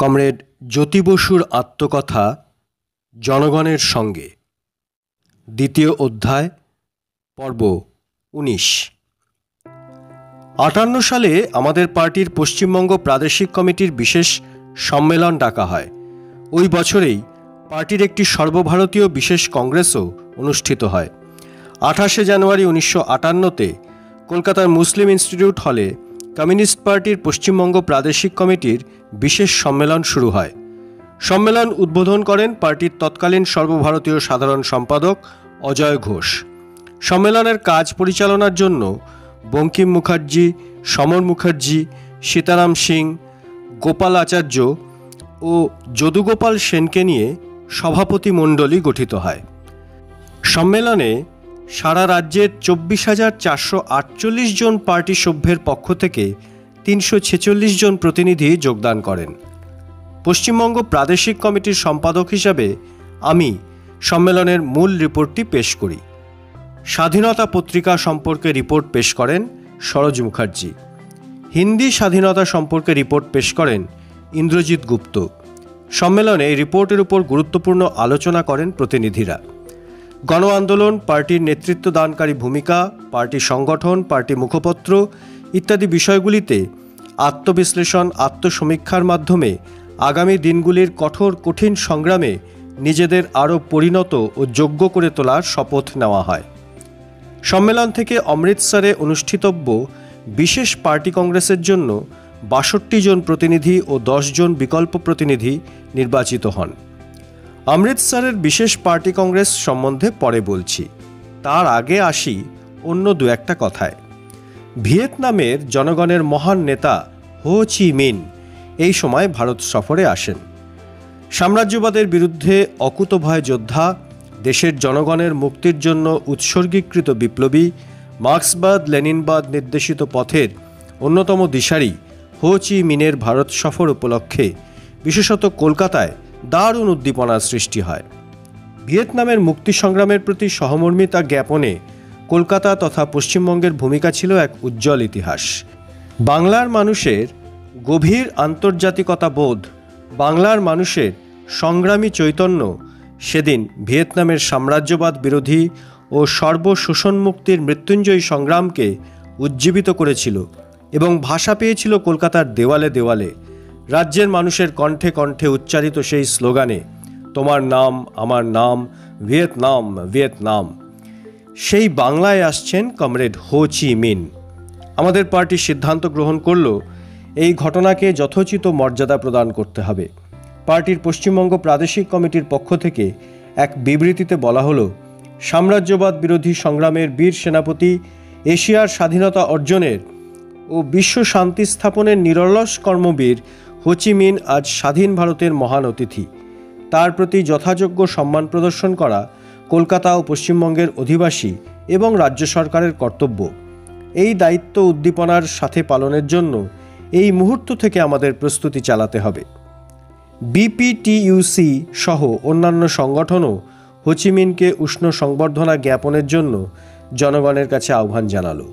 Comrade জ্যোতি বসুর আত্মকথা জনগণের সঙ্গে, দ্বিতীয় অধ্যায়, পর্ব ১৯। ৫৮ সালে আমাদের পার্টির পশ্চিমবঙ্গ প্রাদেশিক কমিটির বিশেষ সম্মেলন ডাকা হয়। ওই বছরেই পার্টির একটি সর্বভারতীয় বিশেষ কংগ্রেসও অনুষ্ঠিত হয়। ২৮ জানুয়ারি ১৯৫৮-তে কলকাতার মুসলিম ইনস্টিটিউট হলে কমিউনিস্ট পার্টির পশ্চিমবঙ্গ প্রাদেশিক কমিটির বিশেষ সম্মেলন শুরু হয়। সম্মেলন উদ্বোধন করেন পার্টির তৎকালীন সর্বভারতীয় সাধারণ সম্পাদক অজয় ঘোষ। সম্মেলনের কাজ পরিচালনার জন্য বঙ্কিম মুখার্জি, সমর মুখার্জি, সীতারাম সিং, গোপাল আচার্য ও যদুগোপাল সেনকে নিয়ে সভাপতি মণ্ডলী গঠিত হয়। সম্মেলনে সারা রাজ্যের ২৪,৪৪৮ জন পার্টি সভ্যের পক্ষ থেকে ৩৪৬ জন প্রতিনিধি যোগদান করেন। পশ্চিমবঙ্গ প্রাদেশিক কমিটির সম্পাদক হিসাবে আমি সম্মেলনের মূল রিপোর্টটি পেশ করি। স্বাধীনতা পত্রিকা সম্পর্কে রিপোর্ট পেশ করেন সরোজ মুখার্জি। হিন্দি স্বাধীনতা সম্পর্কে রিপোর্ট পেশ করেন ইন্দ্রজিৎ গুপ্ত। সম্মেলনে এই রিপোর্টের উপর গুরুত্বপূর্ণ আলোচনা করেন প্রতিনিধিরা। গণ আন্দোলন, পার্টির নেতৃত্ব দানকারী ভূমিকা, পার্টি সংগঠন, পার্টি মুখপত্র ইত্যাদি বিষয়গুলিতে আত্মবিশ্লেষণ, আত্মসমীক্ষার মাধ্যমে আগামী দিনগুলির কঠিন সংগ্রামে নিজেদের আরও পরিণত ও যোগ্য করে তোলার শপথ নেওয়া হয়। সম্মেলন থেকে অমৃতসরে অনুষ্ঠিতব্য বিশেষ পার্টি কংগ্রেসের জন্য ৬২ জন প্রতিনিধি ও ১০ জন বিকল্প প্রতিনিধি নির্বাচিত হন। অমৃতসরের বিশেষ পার্টি কংগ্রেস সম্বন্ধে পরে বলছি, তার আগে আসি অন্য দু একটা কথায়। ভিয়েতনামের জনগণের মহান নেতা হো চি মিন এই সময় ভারত সফরে আসেন। সাম্রাজ্যবাদের বিরুদ্ধে অকুতোভয় যোদ্ধা, দেশের জনগণের মুক্তির জন্য উৎসর্গীকৃত বিপ্লবী, মার্ক্সবাদ লেনিনবাদ নির্দেশিত পথের অন্যতম দিশারি হো চি মিনের ভারত সফর উপলক্ষে বিশেষত কলকাতায় দারুণ উদ্দীপনার সৃষ্টি হয়। ভিয়েতনামের মুক্তি সংগ্রামের প্রতি সহমর্মিতা জ্ঞাপনে কলকাতা তথা পশ্চিমবঙ্গের ভূমিকা ছিল এক উজ্জ্বল ইতিহাস। বাংলার মানুষের গভীর আন্তর্জাতিকতা বোধ, বাংলার মানুষের সংগ্রামী চৈতন্য সেদিন ভিয়েতনামের সাম্রাজ্যবাদ বিরোধী ও সর্বশোষণ মুক্তির মৃত্যুঞ্জয়ী সংগ্রামকে উজ্জীবিত করেছিল এবং ভাষা পেয়েছিল কলকাতার দেওয়ালে দেওয়ালে। রাজ্যের মানুষের কণ্ঠে কণ্ঠে উচ্চারিত সেই স্লোগানে, তোমার নাম আমার নাম, ভিয়েতনাম ভিয়েতনাম। সেই বাংলায় আসছেন কমরেড হো চি মিন। আমাদের পার্টি সিদ্ধান্ত গ্রহণ করল এই ঘটনাকে যথোচিত মর্যাদা প্রদান করতে হবে। পার্টির পশ্চিমবঙ্গ প্রাদেশিক কমিটির পক্ষ থেকে এক বিবৃতিতে বলা হলো, সাম্রাজ্যবাদ বিরোধী সংগ্রামের বীর সেনাপতি, এশিয়ার স্বাধীনতা অর্জনের ও বিশ্ব শান্তি স্থাপনের নিরলস কর্মবীর হো চি মিন আজ স্বাধীন ভারতের মহান অতিথি। তার প্রতি যথাযোগ্য সম্মান প্রদর্শন করা কলকাতা ও পশ্চিমবঙ্গের অধিবাসী এবং রাজ্য সরকারের কর্তব্য। এই দায়িত্ব উদ্দীপনার সাথে পালনের জন্য এই মুহূর্ত থেকে আমাদের প্রস্তুতি চালাতে হবে। বিপিটিইউসি সহ অন্যান্য সংগঠনও হো চি মিনকে উষ্ণ সংবর্ধনা জ্ঞাপনের জন্য জনগণের কাছে আহ্বান জানালো।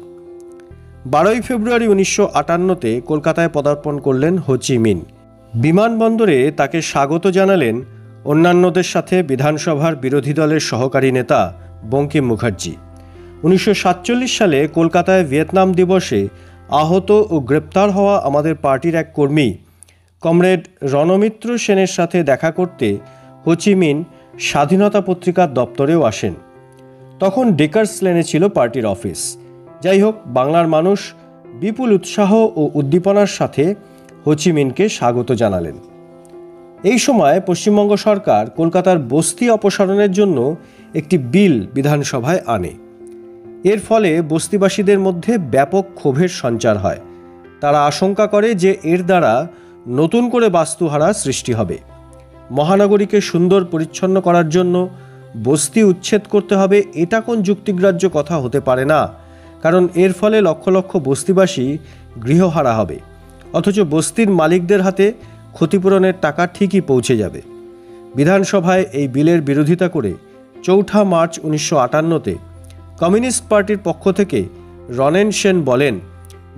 ১২ ফেব্রুয়ারি ১৯৫৮-তে কলকাতায় পদার্পণ করলেন হো চি মিন। বিমানবন্দরে তাকে স্বাগত জানালেন অন্যান্যদের সাথে বিধানসভার বিরোধী দলের সহকারী নেতা বঙ্কিম মুখার্জি। ১৯৪৭ সালে কলকাতায় ভিয়েতনাম দিবসে আহত ও গ্রেপ্তার হওয়া আমাদের পার্টির এক কর্মী কমরেড রণমিত্র সেনের সাথে দেখা করতে হো চি মিন স্বাধীনতা পত্রিকার দপ্তরেও আসেন। তখন ডেকার্স লেনে ছিল পার্টির অফিস। যাই হোক, বাংলার মানুষ বিপুল উৎসাহ ও উদ্দীপনার সাথে হো চি মিনকে স্বাগত জানালেন। এই সময় পশ্চিমবঙ্গ সরকার কলকাতার বস্তি অপসারণের জন্য একটি বিল বিধানসভায় আনে। এর ফলে বস্তিবাসীদের মধ্যে ব্যাপক ক্ষোভের সঞ্চার হয়। তারা আশঙ্কা করে যে এর দ্বারা নতুন করে বাস্তুহারা সৃষ্টি হবে। মহানগরীকে সুন্দর পরিচ্ছন্ন করার জন্য বস্তি উচ্ছেদ করতে হবে, এটা কোন যুক্তিগ্রাহ্য কথা হতে পারে না, কারণ এর ফলে লক্ষ লক্ষ বস্তিবাসী গৃহহারা হবে, অথচ বস্তির মালিকদের হাতে ক্ষতিপূরণের টাকা ঠিকই পৌঁছে যাবে। বিধানসভায় এই বিলের বিরোধিতা করে ৪ মার্চ ১৯৫৮-তে কমিউনিস্ট পার্টির পক্ষ থেকে রনেন সেন বলেন,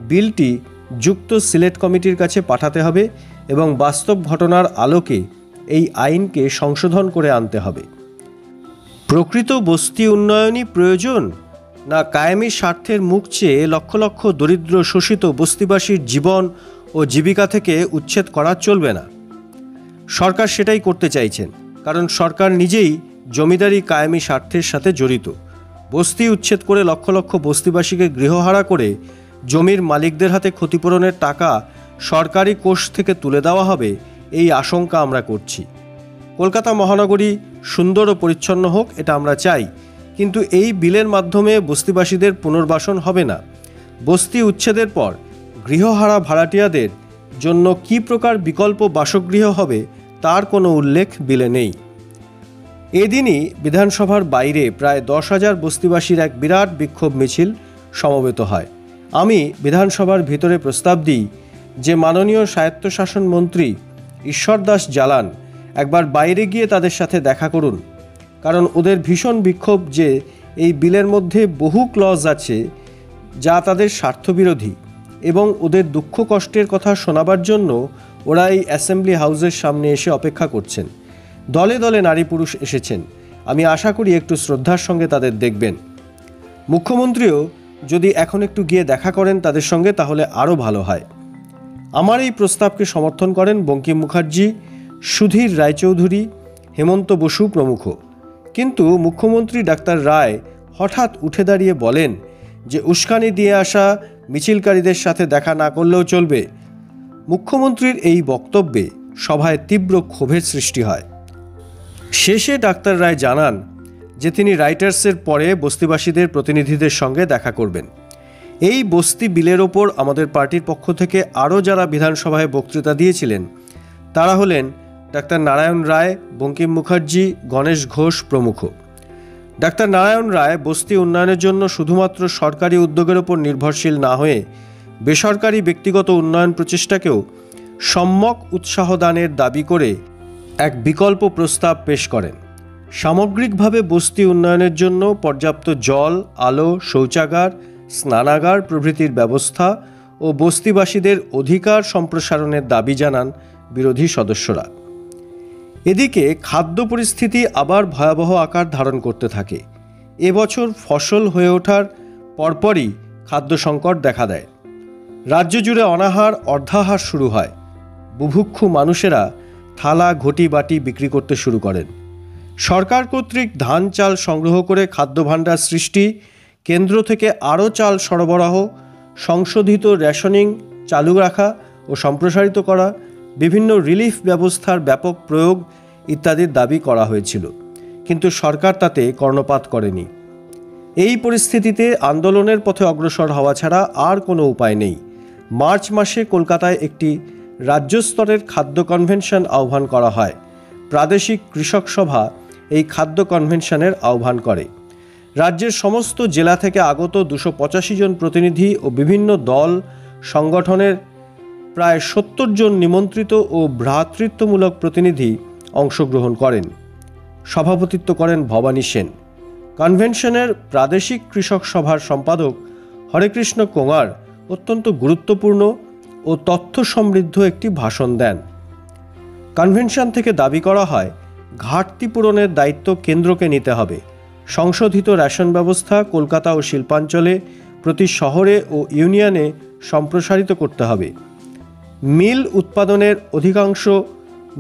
বিলটি যুক্ত সিলেট কমিটির কাছে পাঠাতে হবে এবং বাস্তব ঘটনার আলোকে এই আইনকে সংশোধন করে আনতে হবে। প্রকৃত বস্তি উন্নয়নই প্রয়োজন, না কায়েমি স্বার্থের মুখ চেয়ে লক্ষ লক্ষ দরিদ্র শোষিত বস্তিবাসীর জীবন ও জীবিকা থেকে উচ্ছেদ করা চলবে না? সরকার সেটাই করতে চাইছেন, কারণ সরকার নিজেই জমিদারি কায়েমি স্বার্থের সাথে জড়িত। বস্তি উচ্ছেদ করে লক্ষ লক্ষ বস্তিবাসীকে গৃহহারা করে জমির মালিকদের হাতে ক্ষতিপূরণের টাকা সরকারি কোষ থেকে তুলে দেওয়া হবে, এই আশঙ্কা আমরা করছি। কলকাতা মহানগরী সুন্দর ও পরিচ্ছন্ন হোক, এটা আমরা চাই, কিন্তু এই বিলের মাধ্যমে বস্তিবাসীদের পুনর্বাসন হবে না। বস্তি উচ্ছেদের পর গৃহহারা ভাড়াটিয়াদের জন্য কী প্রকার বিকল্প বাসগৃহ হবে তার কোনো উল্লেখ বিলে নেই। এদিনই বিধানসভার বাইরে প্রায় 10,000 বস্তিবাসীর এক বিরাট বিক্ষোভ মিছিল সমবেত হয়। আমি বিধানসভার ভিতরে প্রস্তাব দিই যে মাননীয় স্বায়ত্তশাসন মন্ত্রী ঈশ্বর দাস জালান একবার বাইরে গিয়ে তাদের সাথে দেখা করুন, কারণ ওদের ভীষণ বিক্ষোভ যে এই বিলের মধ্যে বহু ক্লজ আছে যা তাদের স্বার্থবিরোধী, এবং ওদের দুঃখ কষ্টের কথা শোনাবার জন্য ওরা এই অ্যাসেম্বলি হাউসের সামনে এসে অপেক্ষা করছেন। দলে দলে নারী পুরুষ এসেছেন। আমি আশা করি একটু শ্রদ্ধার সঙ্গে তাদের দেখবেন। মুখ্যমন্ত্রীও যদি এখন একটু গিয়ে দেখা করেন তাদের সঙ্গে, তাহলে আরও ভালো হয়। আমার এই প্রস্তাবকে সমর্থন করেন বঙ্কিম মুখার্জি, সুধীর রায়চৌধুরী, হেমন্ত বসু প্রমুখ। কিন্তু মুখ্যমন্ত্রী ডাক্তার রায় হঠাৎ উঠে দাঁড়িয়ে বলেন যে উস্কানি দিয়ে আসা মিছিলকারীদের সাথে দেখা না করলেও চলবে। মুখ্যমন্ত্রীর এই বক্তব্যে সভায় তীব্র ক্ষোভের সৃষ্টি হয়। শেষে ডাক্তার রায় জানান যে তিনি রাইটার্সের পরে বস্তিবাসীদের প্রতিনিধিদের সঙ্গে দেখা করবেন। এই বস্তি বিলের ওপর আমাদের পার্টির পক্ষ থেকে আরও যারা বিধানসভায় বক্তৃতা দিয়েছিলেন তারা হলেন ডাক্তার নারায়ণ রায়, বঙ্কিম মুখার্জি, গণেশ ঘোষ প্রমুখ। ডাক্তার নারায়ণ রায় বস্তি উন্নয়নের জন্য শুধুমাত্র সরকারি উদ্যোগের ওপর নির্ভরশীল না হয়ে বেসরকারি ব্যক্তিগত উন্নয়ন প্রচেষ্টাকেও সম্যক উৎসাহ দানের দাবি করে এক বিকল্প প্রস্তাব পেশ করেন। সামগ্রিকভাবে বস্তি উন্নয়নের জন্য পর্যাপ্ত জল, আলো, শৌচাগার, স্নানাগার প্রভৃতির ব্যবস্থা ও বস্তিবাসীদের অধিকার সম্প্রসারণের দাবি জানান বিরোধী সদস্যরা। এদিকে খাদ্য পরিস্থিতি আবার ভয়াবহ আকার ধারণ করতে থাকে। এবছর ফসল হয়ে ওঠার পরপরই খাদ্য সংকট দেখা দেয়। রাজ্য জুড়ে অনাহার, অর্ধাহার শুরু হয়। বুভুক্ষু মানুষেরা থালা, ঘটি, বাটি বিক্রি করতে শুরু করেন। সরকার কর্তৃক ধান চাল সংগ্রহ করে খাদ্য ভাণ্ডার সৃষ্টি, কেন্দ্র থেকে আরও চাল সরবরাহ, সংশোধিত রেশনিং চালু রাখা ও সম্প্রসারিত করা, বিভিন্ন রিলিফ ব্যবস্থার ব্যাপক প্রয়োগ ইত্যাদির দাবি করা হয়েছিল, কিন্তু সরকার তাতে কর্ণপাত করেনি। এই পরিস্থিতিতে আন্দোলনের পথে অগ্রসর হওয়া ছাড়া আর কোনো উপায় নেই। মার্চ মাসে কলকাতায় একটি রাজ্য স্তরের খাদ্য কনভেনশন আহ্বান করা হয়। প্রাদেশিক কৃষক সভা এই খাদ্য কনভেনশনের আহ্বান করে। রাজ্যের সমস্ত জেলা থেকে আগত 285 জন প্রতিনিধি ও বিভিন্ন দল সংগঠনের প্রায় 70 জন নিমন্ত্রিত ও ভ্রাতৃত্বমূলক প্রতিনিধি অংশগ্রহণ করেন। সভাপতিত্ব করেন ভবানী সেন। কনভেনশনের প্রাদেশিক কৃষক সভার সম্পাদক হরেকৃষ্ণ কোঙার অত্যন্ত গুরুত্বপূর্ণ ও তথ্য সমৃদ্ধ একটি ভাষণ দেন। কনভেনশন থেকে দাবি করা হয় ঘাটতি পূরণের দায়িত্ব কেন্দ্রকে নিতে হবে। সংশোধিত রেশন ব্যবস্থা কলকাতা ও শিল্পাঞ্চলে প্রতি শহরে ও ইউনিয়নে সম্প্রসারিত করতে হবে। মিল উৎপাদনের অধিকাংশ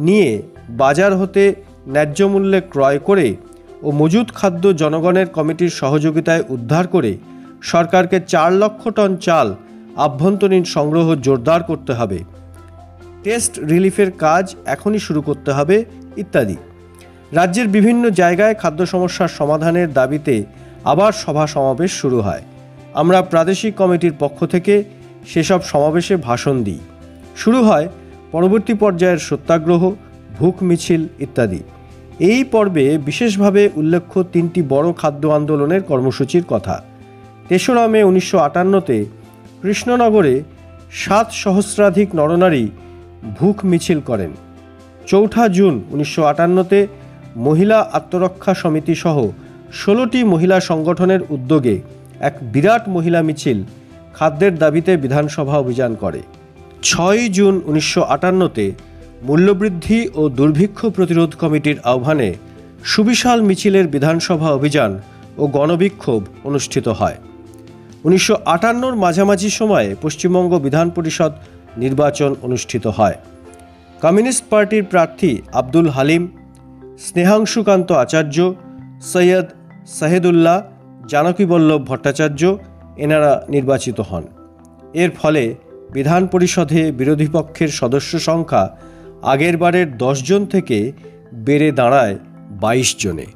নিয়ে বাজার হতে ন্যায্য মূল্যে ক্রয় করে ও মজুদ খাদ্য জনগণের কমিটির সহযোগিতায় উদ্ধার করে সরকারকে 4 লক্ষ টন চাল আভ্যন্তরীণ সংগ্রহ জোরদার করতে হবে। টেস্ট রিলিফের কাজ এখনই শুরু করতে হবে ইত্যাদি। রাজ্যের বিভিন্ন জায়গায় খাদ্য সমস্যার সমাধানের দাবিতে আবার সভা সমাবেশ শুরু হয়। আমরা প্রাদেশিক কমিটির পক্ষ থেকে সেসব সমাবেশে ভাষণ দিই। শুরু হয় পরবর্তী পর্যায়ের সত্যাগ্রহ, ভুখ মিছিল ইত্যাদি। এই পর্বে বিশেষভাবে উল্লেখ্য 3টি বড় খাদ্য আন্দোলনের কর্মসূচির কথা। 3রা মে 1958-তে কৃষ্ণনগরে 7 সহস্রাধিক নরনারী ভুখ মিছিল করেন। 4 জুন 1958-তে মহিলা আত্মরক্ষা সমিতি সহ 16টি মহিলা সংগঠনের উদ্যোগে এক বিরাট মহিলা মিছিল খাদ্যের দাবিতে বিধানসভা অভিযান করে। 6 জুন 1958-তে মূল্যবৃদ্ধি ও দুর্ভিক্ষ প্রতিরোধ কমিটির আহ্বানে সুবিশাল মিছিলের বিধানসভা অভিযান ও গণবিক্ষোভ অনুষ্ঠিত হয়। 1958-র মাঝামাঝি সময়ে পশ্চিমবঙ্গ বিধান পরিষদ নির্বাচন অনুষ্ঠিত হয়। কমিউনিস্ট পার্টির প্রার্থী আব্দুল হালিম, স্নেহাংশুকান্ত আচার্য, সৈয়দ সাহেদুল্লাহ, জানকীবল্লভ ভট্টাচার্য এনারা নির্বাচিত হন। এর ফলে বিধান পরিষদে বিরোধী পক্ষের সদস্য সংখ্যা আগের বারের 10 জন থেকে বেড়ে দাঁড়ায় 22 জনে।